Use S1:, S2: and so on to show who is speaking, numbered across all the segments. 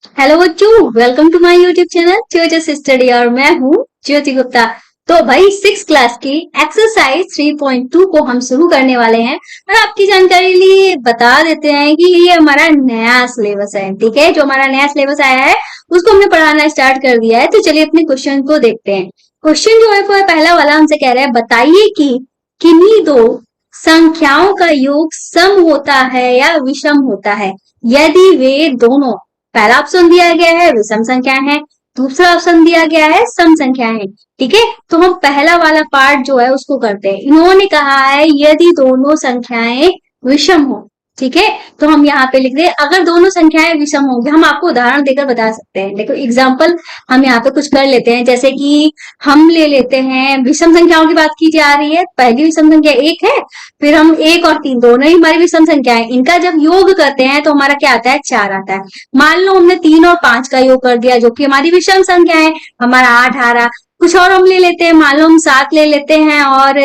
S1: Hello बच्चों, welcome to my YouTube channel Jyotish study और मैं हूँ ज्योति गुप्ता। तो भाई 6 क्लास की एक्सरसाइज 3.2 को हम शुरू करने वाले हैं और आपकी जानकारी लिए बता देते हैं कि ये हमारा नया सिलेबस है। ठीक है, जो हमारा नया सिलेबस आया है उसको हमने पढ़ाना स्टार्ट कर दिया है। तो चलिए अपने क्वेश्चन को देखते हैं। क्वेश्चन जो है वो पहला वाला हमसे कह रहा है, बताइए कि किन्हीं दो संख्याओं का योग सम होता है या विषम होता है यदि वे दोनों, पहला ऑप्शन दिया गया है विषम संख्या है, दूसरा ऑप्शन दिया गया है सम संख्या है। ठीक है, तो हम पहला वाला पार्ट जो है उसको करते हैं। इन्होंने कहा है यदि दोनों संख्याएं विषम हो। ठीक है, तो हम यहाँ पे लिख रहे हैं अगर दोनों संख्याएं विषम होंगी। हम आपको उदाहरण देकर बता सकते हैं। देखो एग्जाम्पल हम यहाँ पे कुछ कर लेते हैं, जैसे कि हम ले लेते हैं विषम संख्याओं की बात की जा रही है। पहली विषम संख्या 1 है, फिर हम 1 और 3 दोनों ही हमारी विषम संख्या है, इनका जब योग करते हैं तो हमारा क्या आता है, 4 आता है। मान लो हमने 3 और 5 का योग कर दिया जो कि हमारी विषम संख्या है, हमारा 8 आ रहा। कुछ और हम ले लेते हैं, मान लो हम 7 ले लेते हैं और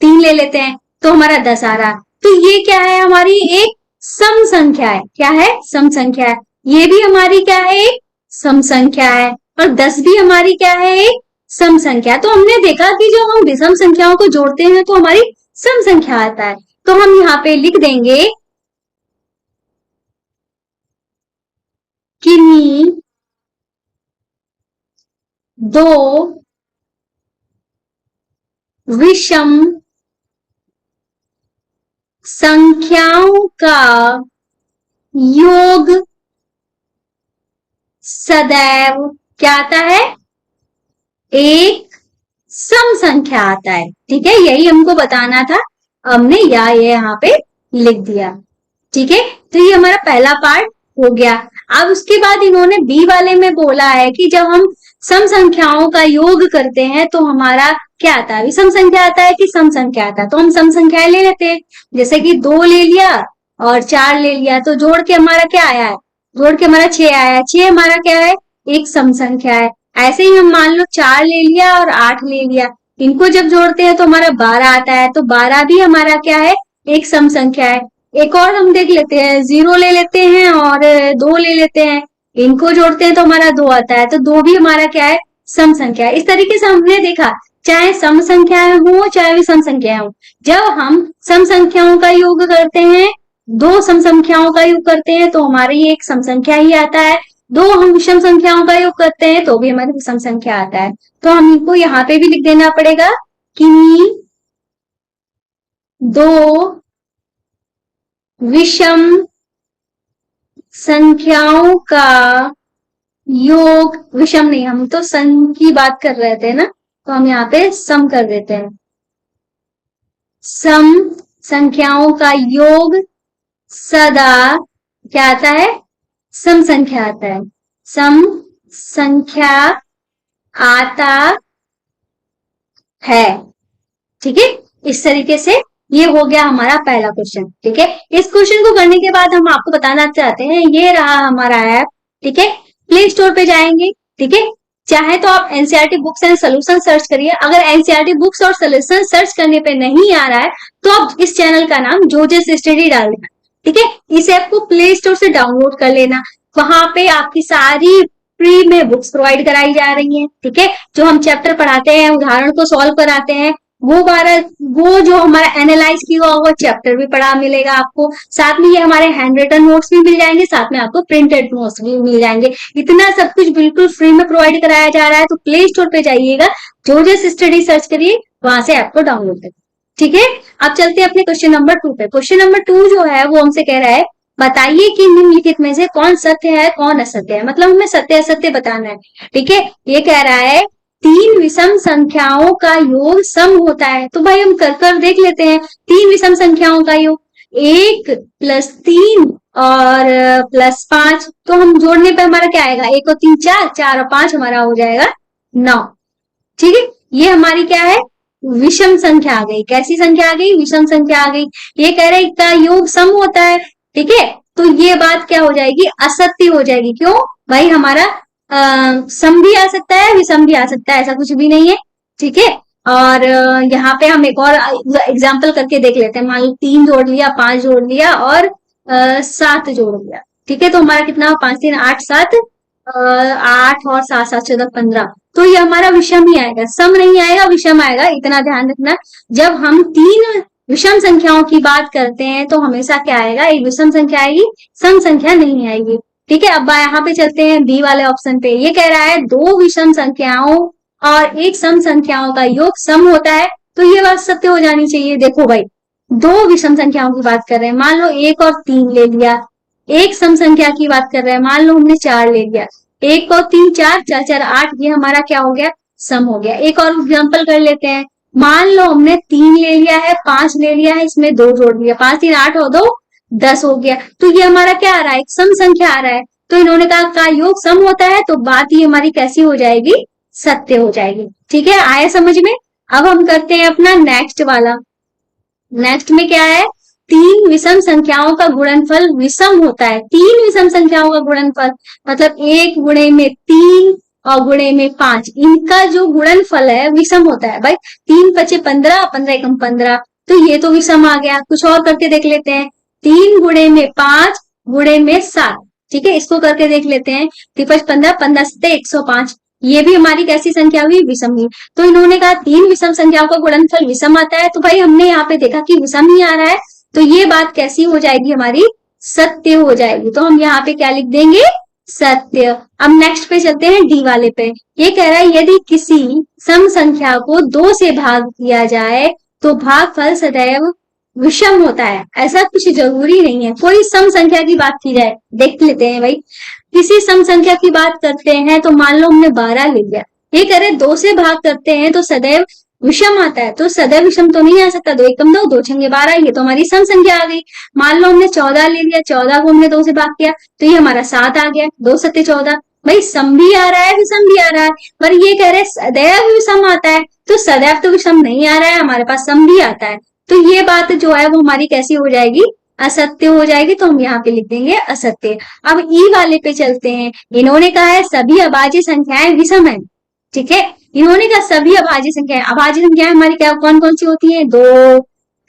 S1: 3 ले लेते हैं तो हमारा 10 आ रहा। तो ये क्या है, हमारी एक सम संख्या है। क्या है, सम संख्या है। ये भी हमारी क्या है, एक सम संख्या है और 10 भी हमारी क्या है, एक सम संख्या। तो हमने देखा कि जो हम विषम संख्याओं को जोड़ते हैं तो हमारी सम संख्या आता है। तो हम यहाँ पे लिख देंगे किन्हीं दो विषम संख्याओं का योग सदैव क्या आता है, एक सम संख्या आता है। ठीक है, यही हमको बताना था, हमने ये यहाँ पे लिख दिया। ठीक है, तो ये हमारा पहला पार्ट हो गया। अब उसके बाद इन्होंने बी वाले में बोला है कि जब हम सम संख्याओं का योग करते हैं तो हमारा क्या आता है, विषम संख्या आता है कि सम संख्या आता है। तो हम सम संख्याएं ले लेते हैं, जैसे कि 2 ले लिया और 4 ले लिया, तो जोड़ के हमारा क्या आया है, जोड़ के हमारा 6 आया है। 6 हमारा क्या है, एक सम संख्या है। ऐसे ही हम मान लो 4 ले लिया और 8 ले लिया, इनको जब जोड़ते हैं तो हमारा 12 आता है। तो 12 भी हमारा क्या है, एक सम संख्या है। एक और हम देख लेते हैं, 0 ले लेते हैं और 2 ले लेते हैं, इनको जोड़ते हैं तो हमारा 2 आता है। तो 2 भी हमारा क्या है, सम संख्या है। इस तरीके से हमने देखा चाहे सम संख्याएं हो चाहे विषम संख्याएं हो, जब हम सम संख्याओं का योग करते हैं, दो सम संख्याओं का योग करते हैं तो हमारी एक सम संख्या ही आता है। दो हम विषम संख्याओं का योग करते हैं तो भी हमारी विषम संख्या आता है। तो हम इनको यहाँ पे भी लिख देना पड़ेगा कि दो विषम संख्याओं का योग, विषम नहीं, हम तो सम की बात कर रहे थे ना, तो हम यहाँ पे सम कर देते हैं। सम संख्याओं का योग सदा क्या आता है, सम संख्या आता है। सम संख्या आता है। ठीक है, इस तरीके से ये हो गया हमारा पहला क्वेश्चन। ठीक है, इस क्वेश्चन को करने के बाद हम आपको बताना चाहते हैं, ये रहा हमारा ऐप। ठीक है, प्ले स्टोर पे जाएंगे। ठीक है, चाहे तो आप NCERT books and solution search करिए। अगर एनसीईआरटी बुक्स और सोल्यूशन सर्च करने पे नहीं आ रहा है तो आप इस चैनल का नाम जोजेस स्टडी डाल देना। ठीक है, इस ऐप को प्ले स्टोर से डाउनलोड कर लेना। वहां पे आपकी सारी फ्री में बुक्स प्रोवाइड कराई जा रही हैं। ठीक है, जो हम चैप्टर पढ़ाते हैं, उदाहरण को सॉल्व कराते हैं, वो जो हमारा एनालाइज किया हुआ चैप्टर भी पढ़ा मिलेगा आपको। साथ में ये हमारे हैंड रिटन नोट्स भी मिल जाएंगे, साथ में आपको प्रिंटेड नोट्स भी मिल जाएंगे। इतना सब कुछ बिल्कुल फ्री में प्रोवाइड कराया जा रहा है। तो प्ले स्टोर पे जाइएगा, जोजेस स्टडी सर्च करिए, वहां से ऐप को डाउनलोड करिए। ठीक है, अब चलते हैं अपने क्वेश्चन नंबर 2 पे। क्वेश्चन नंबर 2 जो है वो हमसे कह रहा है, बताइए कि निम्नलिखित में से कौन सत्य है कौन असत्य है। मतलब हमें सत्य असत्य बताना है। ठीक है, ये कह रहा है 3 विषम संख्याओं का योग सम होता है। तो भाई हम कर देख लेते हैं। 3 विषम संख्याओं का योग 1 + 3 और +5, तो हम जोड़ने पे हमारा क्या आएगा, 1 और 3 4, 4 और 5 हमारा हो जाएगा 9। ठीक है, ये हमारी क्या है, विषम संख्या आ गई। कैसी संख्या आ गई, विषम संख्या आ गई। ये कह रहे हैं का योग सम होता है। ठीक है, तो ये बात क्या हो जाएगी, असत्य हो जाएगी। क्यों भाई, हमारा सम भी आ सकता है विषम भी आ सकता है, ऐसा कुछ भी नहीं है। ठीक है, और यहाँ पे हम एक और एग्जाम्पल करके देख लेते हैं। मान लो 3 जोड़ लिया, 5 जोड़ लिया और 7 जोड़ लिया। ठीक है, तो हमारा कितना, 5 3 8 7 8 और 7 7 14 15, तो ये हमारा विषम ही आएगा, सम नहीं आएगा, विषम आएगा, इतना ध्यान रखना। जब हम तीन विषम संख्याओं की बात करते हैं तो हमेशा क्या आएगा, एक विषम संख्या आएगी, सम संख्या नहीं आएगी। ठीक है, अब यहाँ पे चलते हैं बी वाले ऑप्शन पे। ये कह रहा है दो विषम संख्याओं और एक सम संख्याओं का योग सम होता है, तो ये बात सत्य हो जानी चाहिए। देखो भाई, दो विषम संख्याओं की बात कर रहे हैं, मान लो 1 और 3 ले लिया। एक सम संख्या की बात कर रहे हैं, मान लो हमने 4 ले लिया। 1 और 3 4, 4 4 8, ये हमारा क्या हो गया, सम हो गया। एक और एग्जांपल कर लेते हैं, मान लो हमने 3 ले लिया है, 5 ले लिया है, इसमें 2 जोड़ लिया, 5 3 8 और 2 10 हो गया। तो ये हमारा क्या आ रहा है, एक सम संख्या आ रहा है। तो इन्होंने कहा का योग सम होता है, तो बात ये हमारी कैसी हो जाएगी, सत्य हो जाएगी। ठीक है, आया समझ में। अब हम करते हैं अपना नेक्स्ट वाला। नेक्स्ट में क्या है, तीन विषम संख्याओं का गुणनफल विषम होता है। तीन विषम संख्याओं का गुणनफल मतलब 1 गुणे में 3 और गुणे में 5, इनका जो गुणनफल है विषम होता है। भाई 3 5 15, 15 एकम 15, तो ये तो विषम आ गया। कुछ और करके देख लेते हैं, 3 गुणे में 5 गुणे में 7, ठीक है, इसको करके देख लेते हैं। 3 15, 15 7 105, ये भी हमारी कैसी संख्या हुई, विषम हुई। तो इन्होंने कहा तीन विषम संख्याओं का गुणनफल विषम आता है, तो भाई हमने यहाँ पे देखा कि विषम ही आ रहा है, तो ये बात कैसी हो जाएगी, हमारी सत्य हो जाएगी। तो हम यहाँ पे क्या लिख देंगे, सत्य। अब नेक्स्ट पे चलते हैं डी वाले पे। ये कह रहा है यदि किसी सम संख्या को 2 से भाग किया जाए तो भागफल सदैव विषम होता है। ऐसा कुछ जरूरी नहीं है, कोई सम संख्या की बात की जाए, देख लेते हैं भाई। किसी सम संख्या की बात करते हैं, तो मान लो हमने 12 ले लिया, ये कह रहे 2 से भाग करते हैं तो सदैव विषम आता है, तो सदैव विषम तो नहीं आ सकता। 2 एकम 2, 2 छंगे 12, ये तो हमारी सम संख्या आ गई। मान लो हमने 14 ले लिया, 14 को हमने 2 से भाग किया, तो ये हमारा 7 आ गया। 2 7 14, भाई सम भी आ रहा है विषम भी आ रहा है, पर ये कह रहे सदैव विषम आता है, तो सदैव तो विषम नहीं आ रहा है, हमारे पास सम भी आता है। तो ये बात जो है वो हमारी कैसी हो जाएगी, असत्य हो जाएगी। तो हम यहाँ पे लिख देंगे असत्य। अब ई वाले पे चलते हैं। इन्होंने कहा है सभी अभाज्य संख्याएं विषम है। ठीक है, इन्होंने कहा सभी अभाज्य संख्याएं, अभाज्य संख्याएं हमारी क्या कौन कौन सी होती है, 2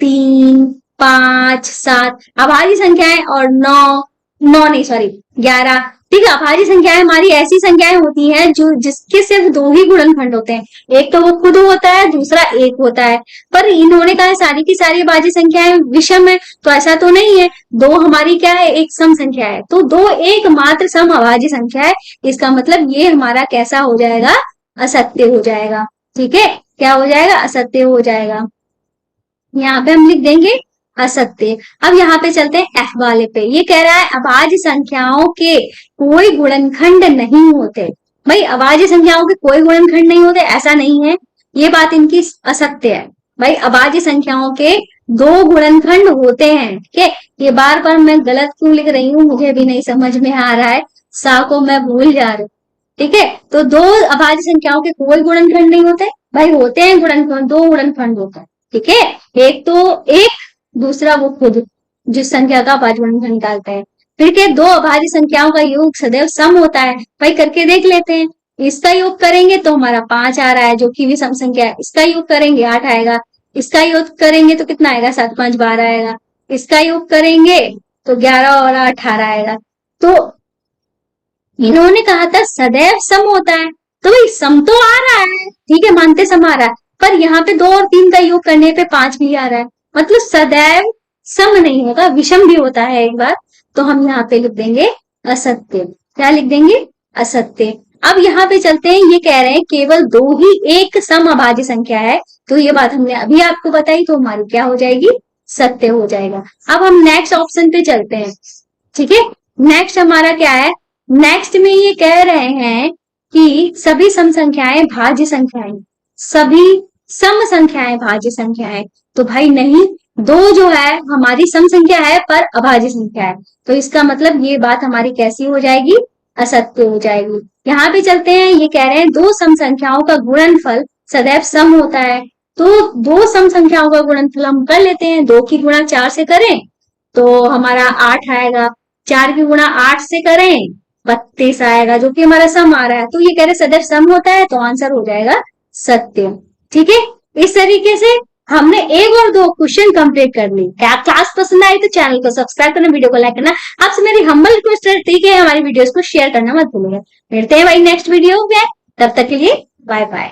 S1: 3 5 7 अभाज्य संख्याएं, और 9 9 नहीं सॉरी 11। ठीक है, अभाज्य संख्याएं हमारी ऐसी संख्याएं होती हैं जो जिसके सिर्फ 2 ही गुणनखंड होते हैं, एक तो वो खुद होता है, दूसरा एक होता है। पर इन्होंने कहा सारी की सारी अभाज्य संख्याएं विषम है, तो ऐसा तो नहीं है। 2 हमारी क्या है, एक सम संख्या है, तो 2 एकमात्र सम अभाज्य संख्या है। इसका मतलब ये हमारा कैसा हो जाएगा, असत्य हो जाएगा। ठीक है, क्या हो जाएगा, असत्य हो जाएगा। यहाँ पे हम लिख देंगे असत्य। अब यहाँ पे चलते हैं एफ वाले पे। ये कह रहा है अभाज्य संख्याओं के कोई गुणनखंड नहीं होते। भाई अभाज्य संख्याओं के कोई गुणनखंड नहीं होते, ऐसा नहीं है, ये बात इनकी असत्य है। भाई अभाज्य संख्याओं के 2 गुणनखंड होते हैं। ठीक है, ये बार बार मैं गलत क्यों लिख रही हूँ, मुझे भी नहीं समझ में आ रहा है, सा को मैं भूल जा रही हूँ। ठीक है, तो 2 अभाज्य संख्याओं के कोई गुणनखंड नहीं होते। भाई होते हैं गुणनखंड, 2 गुणनखंड होते हैं। ठीक है, एक तो एक, दूसरा वो खुद जिस संख्या का अभाज्य गुणनखंड निकालते हैं। फिर के 2 अभाज्य संख्याओं का योग सदैव सम होता है। भाई करके देख लेते हैं, इसका योग करेंगे तो हमारा 5 आ रहा है, जो कि भी सम संख्या है। इसका योग करेंगे 8 आएगा, इसका योग करेंगे तो कितना आएगा, 7 5 12 आएगा। इसका योग करेंगे तो 11 और 18 आएगा। तो इन्होंने कहा था सदैव सम होता है, तो भाई सम तो आ रहा है, ठीक है मानते सम आ रहा है, पर यहाँ पे 2 और 3 का योग करने पे 5 भी आ रहा है, मतलब सदैव सम नहीं होगा, विषम भी होता है एक बार। तो हम यहाँ पे लिख देंगे असत्य। क्या लिख देंगे, असत्य। अब यहाँ पे चलते हैं, ये कह रहे हैं केवल 2 ही एक सम अभाज्य संख्या है, तो ये बात हमने अभी आपको बताई, तो हमारी क्या हो जाएगी, सत्य हो जाएगा। अब हम नेक्स्ट ऑप्शन पे चलते हैं। ठीक है, नेक्स्ट हमारा क्या है, नेक्स्ट में ये कह रहे हैं कि सभी सम संख्याएं भाज्य संख्याएं, सभी सम संख्याएं भाज्य संख्याएं। तो भाई नहीं, 2 जो है हमारी सम संख्या है पर अभाज्य संख्या है, तो इसका मतलब ये बात हमारी कैसी हो जाएगी, असत्य हो जाएगी। यहाँ पे चलते हैं, ये कह रहे हैं 2 सम संख्याओं का गुणनफल सदैव सम होता है। तो 2 सम संख्याओं का गुणनफल हम कर लेते हैं, 2 की गुणा 4 से करें तो हमारा 8 आएगा, 4 की गुणा 8 से करें 32 आएगा, जो कि हमारा सम आ रहा है। तो ये कह रहे सदैव सम होता है, तो आंसर हो जाएगा सत्य। ठीक है, इस तरीके से हमने एक और दो क्वेश्चन कंप्लीट कर ली। क्या क्लास पसंद आई तो चैनल को सब्सक्राइब करना, वीडियो को लाइक करना। आपसे मेरी हम्बल रिक्वेस्ट है, ठीक है, हमारी वीडियोस को शेयर करना मत भूलिएगा। मिलते हैं भाई नेक्स्ट वीडियो में, तब तक के लिए बाय बाय।